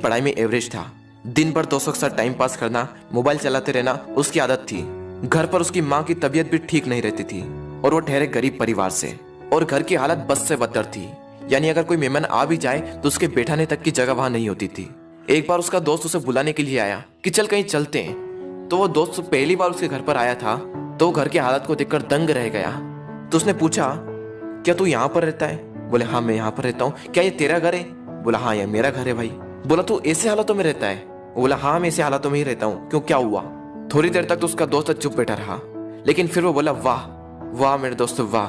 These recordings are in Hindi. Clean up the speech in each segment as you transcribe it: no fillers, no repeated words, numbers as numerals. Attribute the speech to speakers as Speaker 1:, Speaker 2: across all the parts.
Speaker 1: पढ़ाई में एवरेज था। दिन भर दोस्तों के साथ टाइम पास करना, मोबाइल चलाते रहना उसकी आदत थी। घर पर उसकी माँ की तबीयत भी ठीक नहीं रहती थी और वो ठहरे गरीब परिवार से, और घर की हालत बद से बदतर थी। यानी अगर कोई मेहमान आ भी जाए तो उसके बैठाने तक की जगह वहां नहीं होती थी। एक बार उसका दोस्त उसे बुलाने के लिए आया कि चल कहीं चलते हैं। तो वो दोस्त पहली बार उसके घर पर आया था तो वो घर की हालत को देखकर दंग रह गया। तो उसने पूछा, क्या तू यहाँ पर रहता है? बोले, हाँ मैं यहाँ पर रहता हूँ। क्या ये तेरा घर है? बोला, हाँ ये मेरा घर है भाई। बोला, तू ऐसे हालातों में रहता है? बोला, हाँ मैं ऐसे हालातों में ही रहता हूँ। क्यों, क्या हुआ? थोड़ी देर तक तो उसका दोस्त चुप बैठा रहा, लेकिन फिर वो बोला, वाह वाह मेरे दोस्त वाह,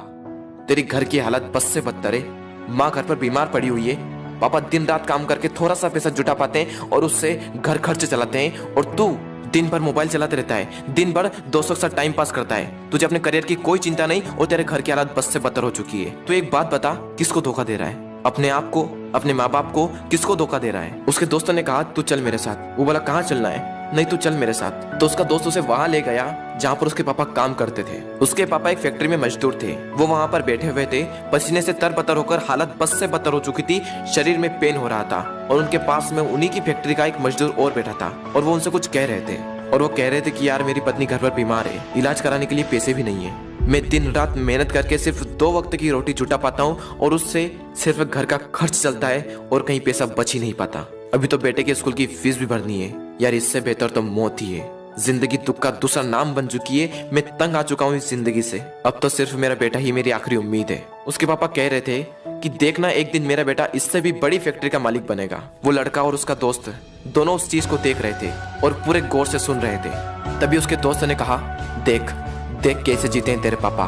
Speaker 1: तेरी घर की हालत बस से बदतर है। माँ घर पर बीमार पड़ी हुई है, पापा दिन रात काम करके थोड़ा सा पैसा जुटा पाते हैं और उससे घर खर्च चलाते हैं, और तू दिन भर मोबाइल चलाते रहता है, दिन भर दोस्तों के साथ टाइम पास करता है। तुझे अपने करियर की कोई चिंता नहीं और तेरे घर की हालत बस से बदतर हो चुकी है। तो एक बात बता, किसको धोखा दे रहा है? अपने आप को, अपने माँ बाप को? किसको धोखा दे रहा है? उसके दोस्तों ने कहा, तू चल मेरे साथ। वो बोला, कहाँ चलना है? नहीं तू चल मेरे साथ। तो उसका दोस्त उसे वहां ले गया जहां पर उसके पापा काम करते थे। उसके पापा एक फैक्ट्री में मजदूर थे। वो वहां पर बैठे हुए थे, पसीने से तरबतर होकर हालत बस से बदतर हो चुकी थी, शरीर में पेन हो रहा था, और उनके पास में उन्हीं की फैक्ट्री का एक मजदूर और बैठा था और वो उनसे कुछ कह रहे थे। और वो कह रहे थे कि यार मेरी पत्नी घर पर बीमार है, इलाज कराने के लिए पैसे भी नहीं है। मैं दिन रात मेहनत करके सिर्फ 2 वक्त की रोटी जुटा पाता हूँ और उससे सिर्फ घर का खर्च चलता है और कहीं पैसा बच ही नहीं पाता। अभी तो बेटे के स्कूल की फीस भी भरनी है। यार इससे बेहतर तो मौत ही है। जिंदगी दुख का दूसरा नाम बन चुकी है। मैं तंग आ चुका हूँ इस जिंदगी से। अब तो सिर्फ मेरा बेटा ही मेरी आखिरी उम्मीद है। उसके पापा कह रहे थे कि देखना एक दिन मेरा बेटा इससे भी बड़ी फैक्ट्री का मालिक बनेगा। वो लड़का और उसका दोस्त दोनों उस चीज को देख रहे थे और पूरे गौर से सुन रहे थे। तभी उसके दोस्त ने कहा, देख देख कैसे जीते हैं तेरे पापा।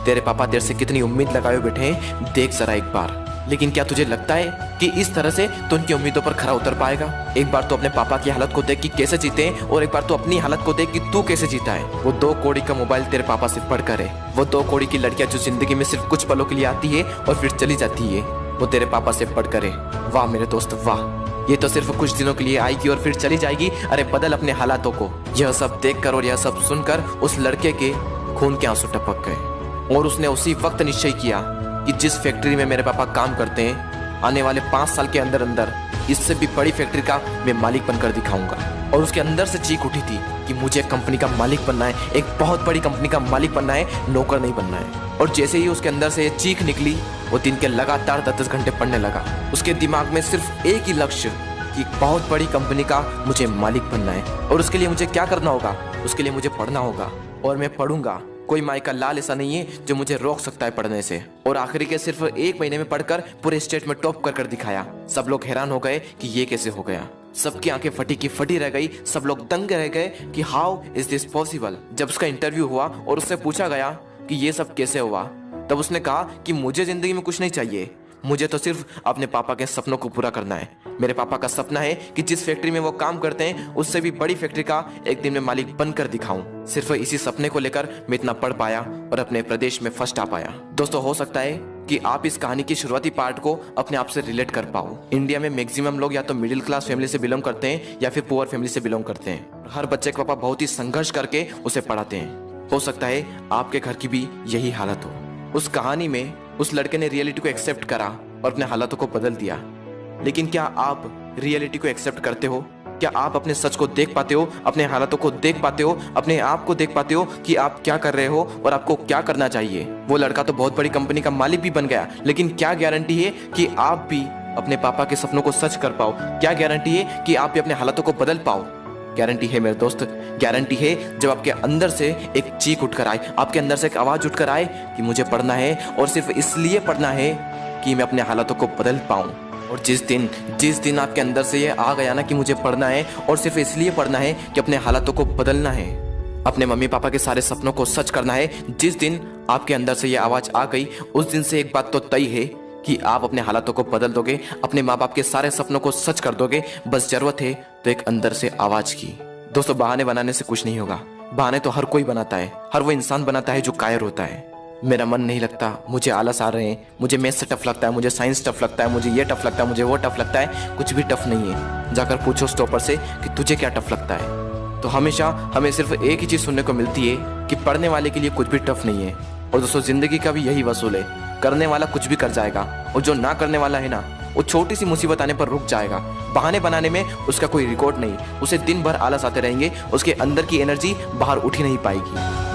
Speaker 1: तेरे पापा देर से कितनी उम्मीद लगाए बैठे हैं, देख जरा एक बार। लेकिन क्या तुझे लगता है कि इस तरह से तो उनकी उम्मीदों पर खरा उतर पाएगा? एक बार तो अपने पापा की हालत को देख कि कैसे जीते हैं, और एक बार तो अपनी हालत को देख कि तू कैसे जीता है। वो 2 कौड़ी का मोबाइल तेरे पापा से पढ़कर है। वो 2 कौड़ी की लड़कियां जो जिंदगी में सिर्फ कुछ पलों के लिए आती है और फिर चली जाती है, वो तेरे पापा से पढ़कर है। वाह मेरे दोस्त वाह, ये तो सिर्फ कुछ दिनों के लिए आएगी और फिर चली जाएगी। अरे बदल अपने हालातों को। यह सब देखकर और यह सब सुनकर उस लड़के के खून के आंसू टपक गए और उसने उसी वक्त निश्चय किया कि जिस फैक्ट्री में मेरे पापा काम करते हैं, आने वाले 5 साल के अंदर अंदर इससे भी बड़ी फैक्ट्री का मैं मालिक बनकर दिखाऊंगा। और उसके अंदर से चीख उठी थी कि मुझे कंपनी का मालिक बनना है, एक बहुत बड़ी कंपनी का मालिक बनना है, नौकर नहीं बनना है। और जैसे ही उसके अंदर से ये चीख निकली, वो दिन के लगातार 10 घंटे पढ़ने लगा। उसके दिमाग में सिर्फ एक ही लक्ष्य कि बहुत बड़ी कंपनी का मुझे मालिक बनना है। और उसके लिए मुझे क्या करना होगा? उसके लिए मुझे पढ़ना होगा और मैं पढ़ूंगा। कोई माई का लाल ऐसा नहीं है जो मुझे रोक सकता है पढ़ने से। और आखिरी के सिर्फ 1 महीने में पढ़कर पूरे स्टेट में टॉप कर दिखाया। सब लोग हैरान हो गए कि ये कैसे हो गया। सबकी आंखें फटी की फटी रह गई। सब लोग दंग रह गए कि हाउ इज दिस पॉसिबल। जब उसका इंटरव्यू हुआ और उससे पूछा गया कि ये सब कैसे हुआ, तब उसने कहा कि मुझे जिंदगी में कुछ नहीं चाहिए, मुझे तो सिर्फ अपने पापा के सपनों को पूरा करना है। मेरे पापा का सपना है कि जिस फैक्ट्री में वो काम करते हैं उससे भी बड़ी फैक्ट्री का एक दिन में मालिक बनकर दिखाऊं। सिर्फ इसी सपने को लेकर मैं इतना पढ़ पाया और अपने प्रदेश में फर्स्ट आ पाया। दोस्तों हो सकता है कि आप इस कहानी की शुरुआती पार्ट को अपने आप से रिलेट कर पाओ। इंडिया में मैक्सिमम लोग या तो मिडिल क्लास फैमिली से बिलोंग करते हैं या फिर पुअर फैमिली से बिलोंग करते हैं। हर बच्चे के पापा बहुत ही संघर्ष करके उसे पढ़ाते हैं। हो सकता है आपके घर की भी यही हालत हो। उस कहानी में उस लड़के ने रियलिटी को एक्सेप्ट करा और अपने हालातों को बदल दिया। लेकिन क्या आप रियलिटी को एक्सेप्ट करते हो? क्या आप अपने सच को देख पाते हो, अपने हालातों को देख पाते हो, अपने आप को देख पाते हो कि आप क्या कर रहे हो और आपको क्या करना चाहिए? वो लड़का तो बहुत बड़ी कंपनी का मालिक भी बन गया, लेकिन क्या गारंटी है कि आप भी अपने पापा के सपनों को सच कर पाओ? क्या गारंटी है कि आप भी अपने हालातों को बदल पाओ? गारंटी है मेरे दोस्त, गारंटी है जब आपके अंदर से एक चीख उठकर आए, आपके अंदर से एक आवाज उठकर आए कि मुझे पढ़ना है और सिर्फ इसलिए पढ़ना है कि मैं अपने हालातों को बदल पाऊं। और जिस दिन आपके अंदर से ये आ गया ना कि मुझे पढ़ना है और सिर्फ इसलिए पढ़ना है कि अपने हालातों को बदलना है, अपने मम्मी पापा के सारे सपनों को सच करना है, जिस दिन आपके अंदर से ये आवाज आ गई, उस दिन से एक बात तो तय है कि आप अपने हालातों को बदल दोगे, अपने माँ बाप के सारे सपनों को सच कर दोगे। बस जरूरत है तो एक अंदर से आवाज की। दोस्तों बहाने बनाने से कुछ नहीं होगा। बहाने तो हर कोई बनाता है, हर वो इंसान बनाता है जो कायर होता है। मेरा मन नहीं लगता, मुझे आलस आ रहे हैं, मुझे मैथ्स टफ लगता है, मुझे साइंस टफ लगता है, मुझे ये टफ लगता है, मुझे वो टफ लगता है। कुछ भी टफ नहीं है। जाकर पूछो उस टॉपर से कि तुझे क्या टफ लगता है। तो हमेशा हमें सिर्फ एक ही चीज सुनने को मिलती है कि पढ़ने वाले के लिए कुछ भी टफ नहीं है। और दोस्तों जिंदगी का भी यही वसूल है, करने वाला कुछ भी कर जाएगा और जो ना करने वाला है ना वो छोटी सी मुसीबत आने पर रुक जाएगा। बहाने बनाने में उसका कोई रिकॉर्ड नहीं। उसे दिन भर आलस आते रहेंगे, उसके अंदर की एनर्जी बाहर उठ ही नहीं पाएगी।